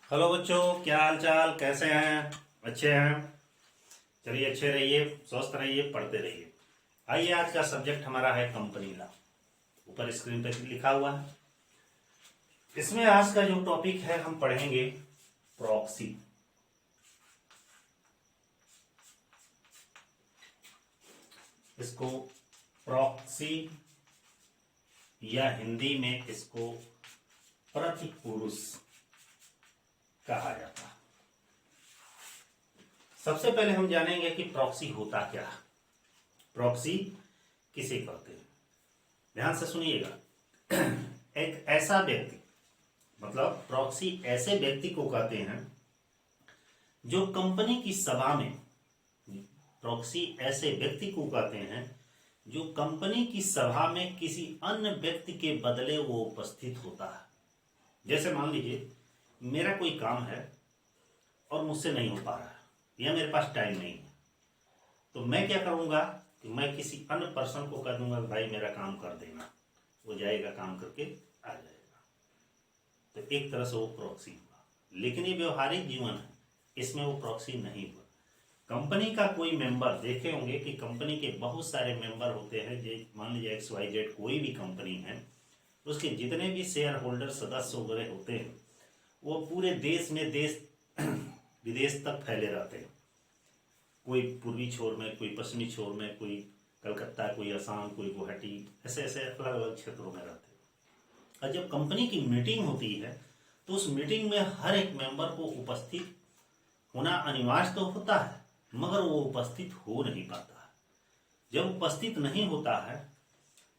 Hello बच्चों, क्या हाल चाल, कैसे हैं? अच्छे हैं? चलिए, अच्छे रहिए, स्वस्थ रहिए, पढ़ते रहिए। आइए, आज का सब्जेक्ट हमारा है कंपनी लॉ। ऊपर स्क्रीन पे लिखा हुआ है। इसमें आज का जो टॉपिक है हम पढ़ेंगे प्रॉक्सी। इसको प्रॉक्सी या हिंदी में इसको प्रतिपुरुष कहा जाता है। सबसे पहले हम जानेंगे कि प्रॉक्सी होता क्या है, प्रॉक्सी किसे कहते हैं। ध्यान से सुनिएगा। एक ऐसा व्यक्ति, मतलब प्रॉक्सी ऐसे व्यक्ति को कहते हैं जो कंपनी की सभा में, प्रॉक्सी ऐसे व्यक्ति को कहते हैं जो कंपनी की सभा में किसी अन्य व्यक्ति के बदले वो उपस्थित होता है। जैसे मान लीजिए मेरा कोई काम है और मुझसे नहीं हो पा रहा है या मेरे पास टाइम नहीं है, तो मैं क्या करूंगा कि मैं किसी अन्य पर्सन को कह दूंगा भाई मेरा काम कर देना, वो जाएगा काम करके आ जाएगा। तो एक तरह से वो प्रॉक्सी हुआ। लेकिन ये व्यवहारिक जीवन है, इसमें वो प्रॉक्सी नहीं हुआ। कंपनी का कोई मेंबर, देखे होंगे कि कंपनी के बहुत सारे मेंबर होते हैं। मान लीजिए XYZ कोई भी कंपनी है, उसके जितने भी शेयर होल्डर सदस्य वगैरह होते हैं वो पूरे देश में, देश विदेश तक फैले रहते हैं। कोई पूर्वी छोर में, कोई पश्चिमी छोर में, कोई कलकत्ता, कोई असम, कोई गुवाहाटी, ऐसे ऐसे अलग अलग क्षेत्रों में रहते हैं। और जब कंपनी की मीटिंग होती है तो उस मीटिंग में हर एक मेंबर को उपस्थित होना अनिवार्य तो होता है, मगर वो उपस्थित हो नहीं पाता है। जब उपस्थित नहीं होता है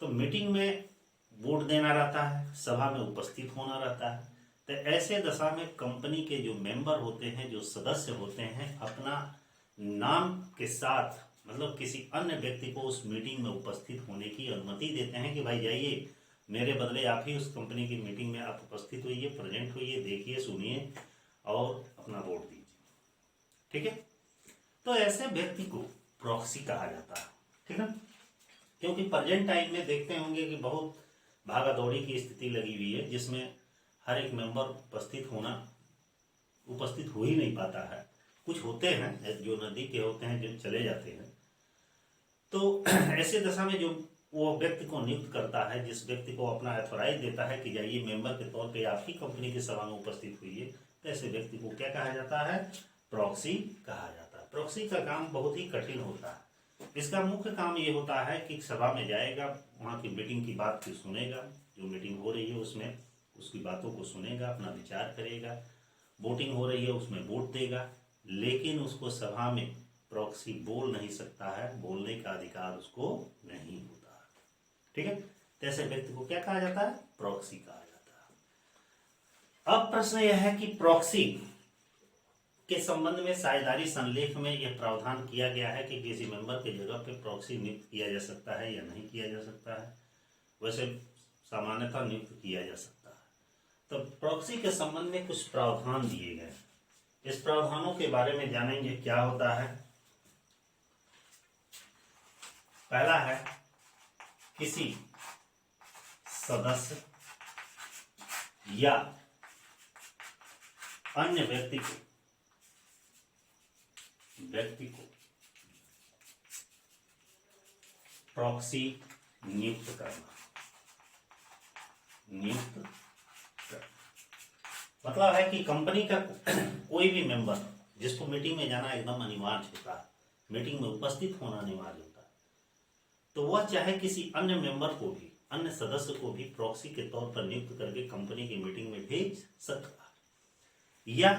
तो मीटिंग में वोट देना रहता है, सभा में उपस्थित होना रहता है। तो ऐसे दशा में कंपनी के जो मेंबर होते हैं, जो सदस्य होते हैं, अपना नाम के साथ, मतलब किसी अन्य व्यक्ति को उस मीटिंग में उपस्थित होने की अनुमति देते हैं कि भाई जाइए, मेरे बदले आप ही उस कंपनी की मीटिंग में आप उपस्थित होइए, प्रेजेंट होइए, देखिए, सुनिए और अपना वोट दीजिए। ठीक है? तो ऐसे व्यक्ति को प्रॉक्सी कहा जाता है। ठीक है? क्योंकि प्रेजेंट टाइम में देखते होंगे कि बहुत भागा दौड़ी की स्थिति लगी हुई है, जिसमें हर एक मेंबर उपस्थित हो ही नहीं पाता है। कुछ होते हैं जो नदी के होते हैं, जो चले जाते हैं। तो ऐसे दशा में जो वो व्यक्ति को नियुक्त करता है, जिस व्यक्ति को अपना अथॉराइज देता है कि जाइए मेंबर के तौर पे आप ही कंपनी की सभा में उपस्थित हुइए, तो ऐसे व्यक्ति को क्या कहा जाता है? प्रॉक्सी कहा जाता है। प्रॉक्सी का काम बहुत ही कठिन होता है। इसका मुख्य काम ये होता है कि सभा में जाएगा, वहाँ की मीटिंग की बात को सुनेगा, जो मीटिंग हो रही है उसमें उसकी बातों को सुनेगा, अपना विचार करेगा, वोटिंग हो रही है उसमें वोट देगा। लेकिन उसको सभा में प्रॉक्सी बोल नहीं सकता है, बोलने का अधिकार उसको नहीं होता। ठीक है? तो ऐसे व्यक्ति को क्या कहा जाता है? प्रॉक्सी कहा जाता है। अब प्रश्न यह है कि प्रॉक्सी के संबंध में साझेदारी संलेख में यह प्रावधान किया गया है कि किसी मेंबर के जगह पे प्रॉक्सी नियुक्त किया जा सकता है या नहीं किया जा सकता है। वैसे सामान्यतः नियुक्त किया जा सकता है। तो प्रॉक्सी के संबंध में कुछ प्रावधान दिए गए। इस प्रावधानों के बारे में जानेंगे क्या होता है। पहला है, किसी सदस्य या अन्य व्यक्ति को प्रॉक्सी नियुक्त करना। मतलब है कि कंपनी का कोई भी मेंबर जिसको मीटिंग में जाना एकदम अनिवार्य होता है, मीटिंग में उपस्थित होना अनिवार्य होता है, तो वह चाहे किसी अन्य मेंबर को भी, अन्य सदस्य को भी प्रॉक्सी के तौर पर नियुक्त करके कंपनी की मीटिंग में भेज सकता है। या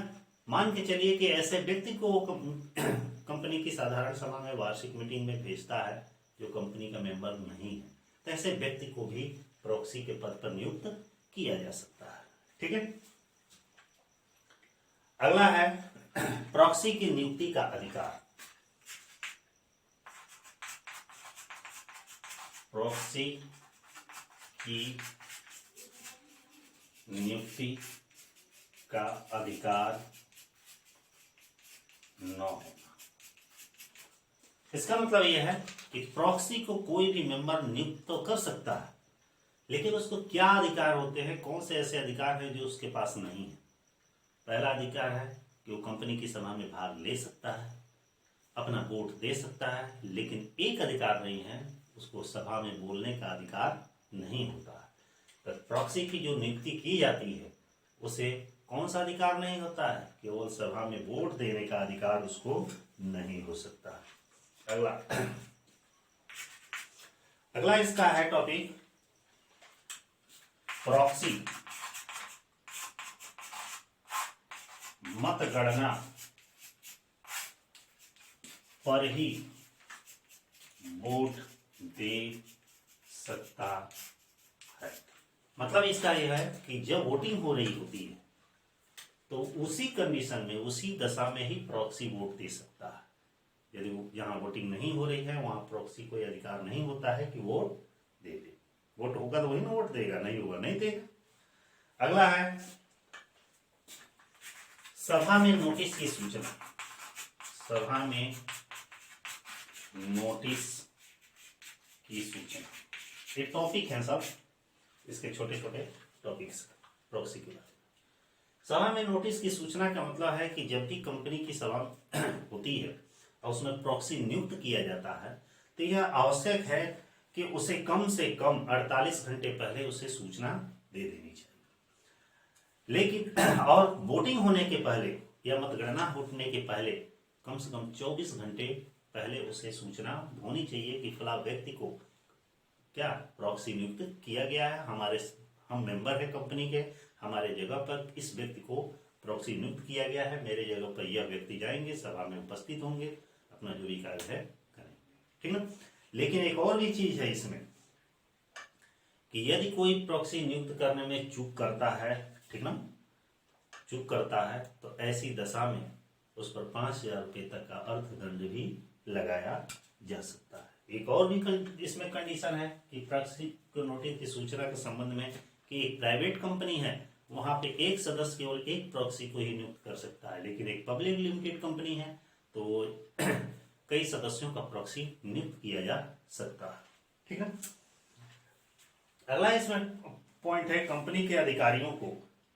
मान के चलिए कि ऐसे व्यक्ति को कंपनी की साधारण सभा में, वार्षिक मीटिंग में भेजता है जो कंपनी का मेंबर नहीं है, तो ऐसे व्यक्ति को भी प्रॉक्सी के पद पर नियुक्त किया जा सकता है। ठीक है? अगला है प्रॉक्सी की नियुक्ति का अधिकार। प्रॉक्सी की नियुक्ति का अधिकार न होना। इसका मतलब यह है कि प्रॉक्सी को कोई भी मेंबर नियुक्त तो कर सकता है, लेकिन उसको क्या अधिकार होते हैं, कौन से ऐसे अधिकार हैं जो उसके पास नहीं है। पहला अधिकार है कि वो कंपनी की सभा में भाग ले सकता है, अपना वोट दे सकता है, लेकिन एक अधिकार नहीं है, उसको सभा में बोलने का अधिकार नहीं होता है। तो प्रॉक्सी की जो नियुक्ति की जाती है उसे कौन सा अधिकार नहीं होता है? केवल सभा में वोट देने का अधिकार उसको नहीं हो सकता। अगला अगला इसका है टॉपिक प्रॉक्सी मतगणना पर ही वोट दे सकता है। मतलब इसका यह है कि जब वोटिंग हो रही होती है तो उसी कंडीशन में, उसी दशा में ही प्रॉक्सी वोट दे सकता है। यदि जहां वोटिंग नहीं हो रही है वहां प्रॉक्सी को अधिकार नहीं होता है कि वोट दे दे। वोट होगा तो वही ना वोट देगा, नहीं होगा नहीं देगा। अगला है सभा में नोटिस की सूचना। सभा में नोटिस की सूचना, ये टॉपिक है सब, इसके छोटे छोटे टॉपिक्स प्रॉक्सी के बारे में। सभा में नोटिस की सूचना का मतलब है कि जब भी कंपनी की सभा होती है और उसमें प्रॉक्सी नियुक्त किया जाता है तो यह आवश्यक है कि उसे कम से कम 48 घंटे पहले उसे सूचना दे देनी चाहिए। लेकिन और वोटिंग होने के पहले या मतगणना होने के पहले कम से कम 24 घंटे पहले उसे सूचना होनी चाहिए कि फला व्यक्ति को क्या प्रॉक्सी नियुक्त किया गया है, हम मेंबर है कंपनी के, हमारे जगह पर इस व्यक्ति को प्रॉक्सी नियुक्त किया गया है, मेरे जगह पर यह व्यक्ति जाएंगे, सभा में उपस्थित होंगे, अपना जो भी कार्य है करेंगे, ठीक ना। लेकिन एक और भी चीज है इसमें कि यदि कोई प्रॉक्सी नियुक्त करने में चूक करता है, ठीक ना, चूक करता है तो ऐसी दशा में उस पर 5,000 रुपये तक का अर्थदंड भी लगाया जा सकता है। एक और भी इसमें कंडीशन है कि प्रॉक्सी को नोटिस की सूचना के संबंध में कि एक प्राइवेट कंपनी है वहां पे एक सदस्य केवल एक प्रॉक्सी को ही नियुक्त कर सकता है, लेकिन एक पब्लिक लिमिटेड कंपनी है तो कई सदस्यों का प्रॉक्सी नियुक्त किया जा सकता है, ठीक है। अगला इसमें पॉइंट है कंपनी के अधिकारियों को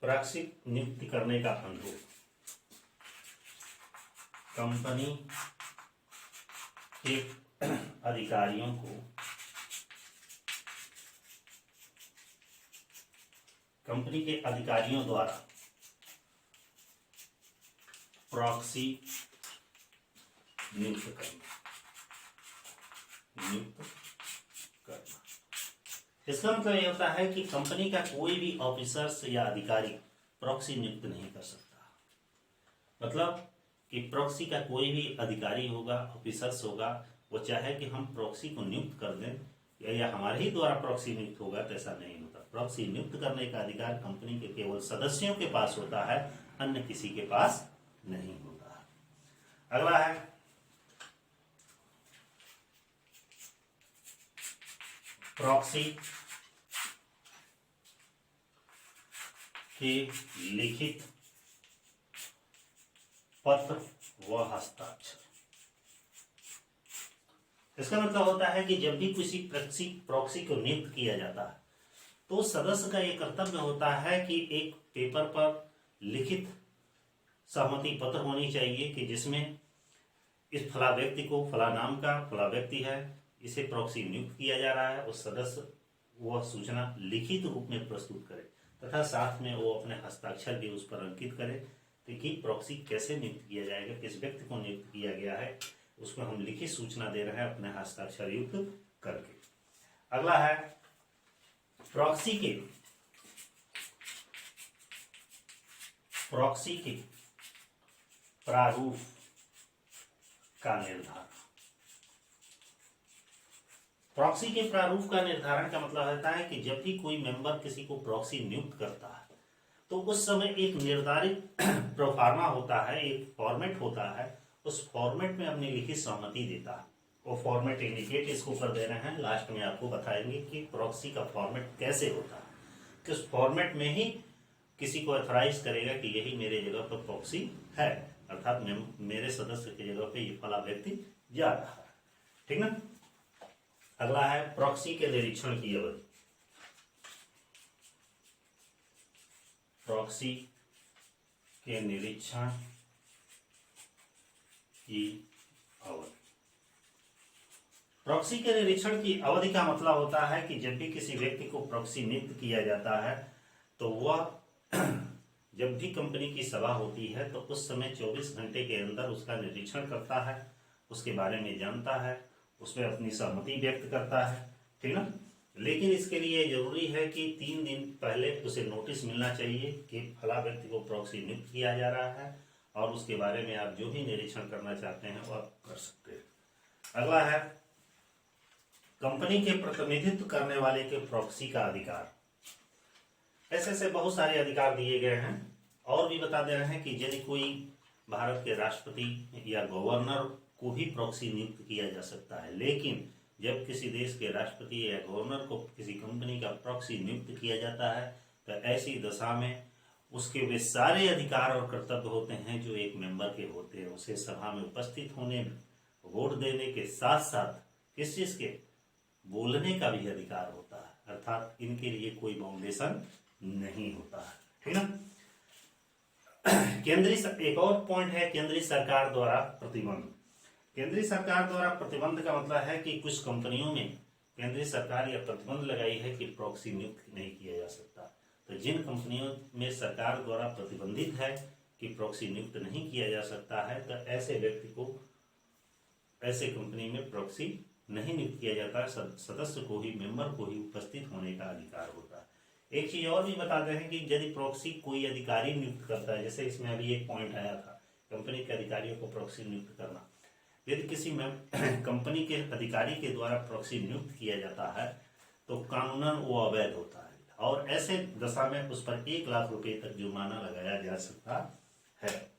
प्रॉक्सी नियुक्ति करने का अनुरोध। कंपनी के अधिकारियों को कंपनी के अधिकारियों द्वारा प्रॉक्सी नियुक्त करना। इसका मतलब यह होता है कि कंपनी का कोई भी ऑफिसर्स या अधिकारी प्रॉक्सी नियुक्त नहीं कर सकता। मतलब कि प्रॉक्सी का कोई भी अधिकारी होगा, ऑफिसर्स होगा, वो चाहे कि हम प्रॉक्सी को नियुक्त कर दें या हमारे ही द्वारा प्रॉक्सी नियुक्त होगा तो ऐसा नहीं होता। प्रॉक्सी नियुक्त करने का अधिकार कंपनी के केवल सदस्यों के पास होता है, अन्य किसी के पास नहीं होता। अगला है प्रॉक्सी के लिखित पत्र व हस्ताक्षर। इसका मतलब होता है कि जब भी किसी प्रॉक्सी को नियुक्त किया जाता है तो सदस्य का यह कर्तव्य होता है कि एक पेपर पर लिखित सहमति पत्र होनी चाहिए कि जिसमें इस फला व्यक्ति को, फला नाम का फला व्यक्ति है, इसे प्रॉक्सी नियुक्त किया जा रहा है, उस सदस्य वह सूचना लिखित रूप में प्रस्तुत करे तथा साथ में वो अपने हस्ताक्षर भी उस पर अंकित करे कि प्रॉक्सी कैसे नियुक्त किया जाएगा, किस व्यक्ति को नियुक्त किया गया है, उसमें हम लिखित सूचना दे रहे हैं अपने हस्ताक्षर युक्त करके। अगला है प्रॉक्सी के प्रारूप का निर्धारण। प्रॉक्सी के प्रारूप का निर्धारण का मतलब होता है कि जब भी कोई मेंबर किसी को प्रॉक्सी नियुक्त करता है तो उस समय एक निर्धारित प्रोफार्मा होता है, एक फॉर्मेट होता है, उस फॉर्मेट में अपनी लिखित सहमति देता है। वो फॉर्मेट इंडिकेट इसको कर दे रहे हैं, लास्ट में आपको बताएंगे कि प्रॉक्सी का फॉर्मेट कैसे होता है। कि उस फॉर्मेट में ही किसी को ऑथराइज करेगा कि यही मेरे जगह पर प्रॉक्सी है, अर्थात मेरे सदस्य की जगह पे ये फला व्यक्ति जा रहा है, ठीक ना। अगला है प्रॉक्सी के निरीक्षण की अवधि। प्रॉक्सी के निरीक्षण की अवधि। प्रॉक्सी के निरीक्षण की अवधि का मतलब होता है कि जब भी किसी व्यक्ति को प्रॉक्सी नियुक्त किया जाता है तो वह जब भी कंपनी की सभा होती है तो उस समय 24 घंटे के अंदर उसका निरीक्षण करता है, उसके बारे में जानता है, उसमें अपनी सहमति व्यक्त करता है, ठीक ना। लेकिन इसके लिए जरूरी है कि 3 दिन पहले उसे नोटिस मिलना चाहिए कि फला व्यक्ति को प्रॉक्सी नियुक्त किया जा रहा है और उसके बारे में आप जो भी निरीक्षण करना चाहते हैं वो आप कर सकते हैं। अगला है कंपनी के प्रतिनिधित्व करने वाले के प्रॉक्सी का अधिकार। ऐसे बहुत सारे अधिकार दिए गए हैं और भी बता दे रहे हैं कि यदि कोई भारत के राष्ट्रपति या गवर्नर को भी प्रॉक्सी नियुक्त किया जा सकता है, लेकिन जब किसी देश के राष्ट्रपति या गवर्नर को किसी कंपनी का प्रॉक्सी नियुक्त किया जाता है तो ऐसी दशा में उसके वे सारे अधिकार और कर्तव्य होते हैं जो एक मेंबर के होते हैं। उसे सभा में उपस्थित होने, वोट देने के साथ साथ किस चीज के बोलने का भी अधिकार होता है, अर्थात इनके लिए कोई बाउंडेशन नहीं होता है, ठीक ना। केंद्रीय एक और पॉइंट है केंद्रीय सरकार द्वारा प्रतिबंध। केंद्रीय सरकार द्वारा प्रतिबंध का मतलब है कि कुछ कंपनियों में केंद्रीय सरकार यह प्रतिबंध लगाई है कि प्रॉक्सी नियुक्त नहीं किया जा सकता। तो जिन कंपनियों में सरकार द्वारा प्रतिबंधित है कि प्रॉक्सी नियुक्त नहीं किया जा सकता है तो ऐसे व्यक्ति को ऐसे कंपनी में प्रॉक्सी नहीं नियुक्त किया जाता, सदस्य को ही, मेंबर को ही उपस्थित होने का अधिकार होता है। एक चीज और भी बताते हैं कि यदि प्रॉक्सी कोई अधिकारी नियुक्त करता है, जैसे इसमें अभी एक पॉइंट आया था कंपनी के अधिकारियों को प्रॉक्सी नियुक्त करना, यदि किसी कंपनी के अधिकारी के द्वारा प्रॉक्सी नियुक्त किया जाता है तो कानूनन वो अवैध होता है और ऐसे दशा में उस पर 1 लाख रुपए तक जुर्माना लगाया जा सकता है।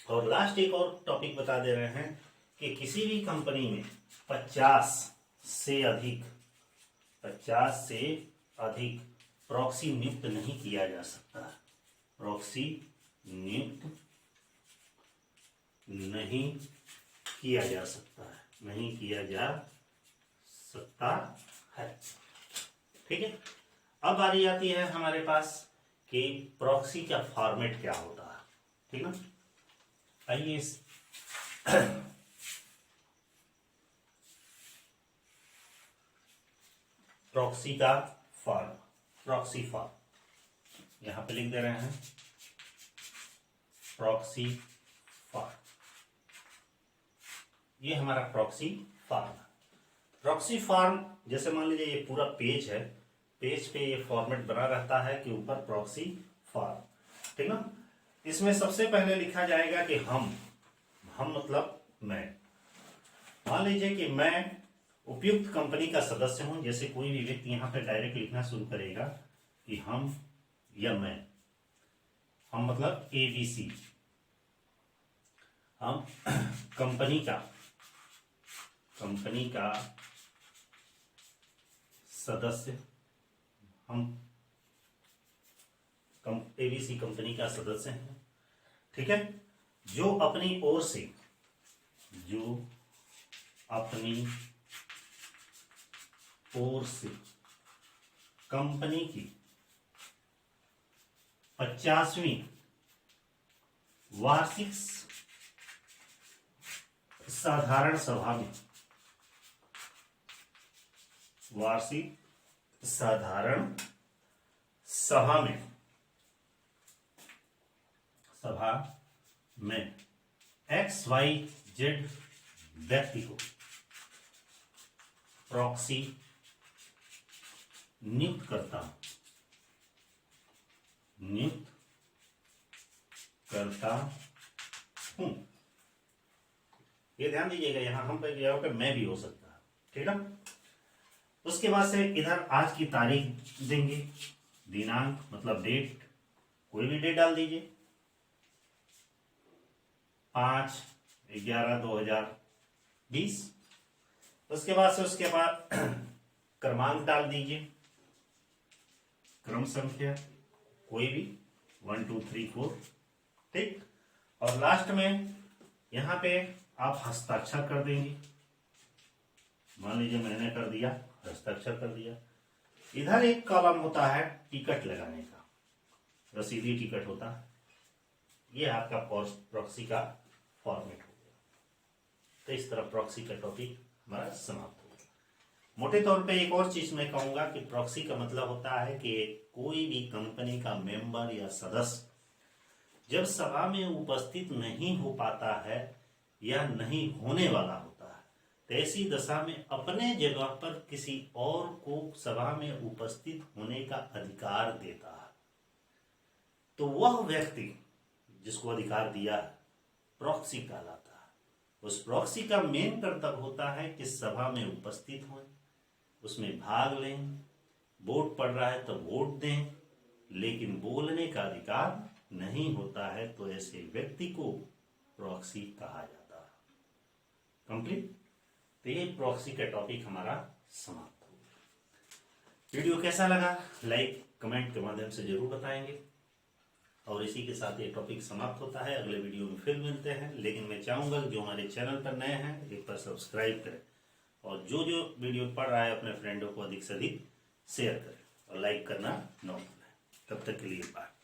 और लास्ट एक और टॉपिक बता दे रहे हैं कि किसी भी कंपनी में 50 से अधिक प्रॉक्सी नियुक्त नहीं किया जा सकता। प्रॉक्सी नियुक्त नहीं किया जा सकता है, नहीं किया जा सकता है, ठीक है। अब बारी आती है हमारे पास कि प्रॉक्सी का फॉर्मेट क्या होता है, ठीक ना। आइए प्रॉक्सी का फॉर्म, प्रॉक्सी फॉर्म यहां पे लिख दे रहे हैं, प्रॉक्सी फॉर्म, ये हमारा प्रॉक्सी फॉर्म। प्रॉक्सी फॉर्म जैसे मान लीजिए ये पूरा पेज है, पेज पे ये फॉर्मेट बना रहता है कि ऊपर प्रॉक्सी फॉर्म, ठीक ना। इसमें सबसे पहले लिखा जाएगा कि हम मतलब मैं। मान लीजिए कि मैं उपयुक्त कंपनी का सदस्य हूं, जैसे कोई भी व्यक्ति यहां पे डायरेक्ट लिखना शुरू करेगा कि हम या मैं, हम मतलब ABC, हम कंपनी का सदस्य, हम ABC कंपनी का सदस्य हैं, ठीक है, जो अपनी ओर से कंपनी की 50वीं वार्षिक साधारण सभा में, वार्षिक साधारण सभा में XYZ व्यक्ति को प्रॉक्सी नियुक्त करता हूं। ये ध्यान दीजिएगा, यहां हम पे जगह पे मैं भी हो सकता है, ठीक है। उसके बाद से इधर आज की तारीख देंगे, दिनांक मतलब डेट, कोई भी डेट डाल दीजिए, 5/11/2020। उसके बाद क्रमांक डाल दीजिए, क्रम संख्या कोई भी 1 2 3 4, ठीक। और लास्ट में यहां पे आप हस्ताक्षर कर देंगे, मान लीजिए मैंने कर दिया, हस्ताक्षर कर दिया। इधर एक कॉलम होता है टिकट लगाने का, रसीदी टिकट होता है, ये आपका प्रॉक्सी का फॉर्मेट हो गया। तो इस तरह प्रॉक्सी का टॉपिक हमारा समाप्त हो गया। मोटे तौर पे एक और चीज मैं कहूंगा कि प्रॉक्सी का मतलब होता है कि कोई भी कंपनी का मेंबर या सदस्य जब सभा में उपस्थित नहीं हो पाता है या नहीं होने वाला होता है, तो ऐसी दशा में अपने जगह पर किसी और को सभा में उपस्थित होने का अधिकार देता है, तो वह व्यक्ति जिसको अधिकार दिया है प्रॉक्सी कहलाता है। उस प्रॉक्सी का मेन कर्तव्य होता है कि सभा में उपस्थित हों, उसमें भाग लें, वोट पड़ रहा है तो वोट दें, लेकिन बोलने का अधिकार नहीं होता है, तो ऐसे व्यक्ति को प्रॉक्सी कहा जाता है। कंप्लीट। तो ये प्रॉक्सी का टॉपिक हमारा समाप्त हो गया। वीडियो कैसा लगा लाइक कमेंट के माध्यम से जरूर बताएंगे। और इसी के साथ ये टॉपिक समाप्त होता है। अगले वीडियो में फिर मिलते हैं, लेकिन मैं चाहूंगा जो हमारे चैनल पर नए हैं एक बार सब्सक्राइब करें और जो जो वीडियो पढ़ रहा है अपने फ्रेंडों को अधिक से अधिक शेयर करें और लाइक करना न भूलें। तब तक के लिए बाय।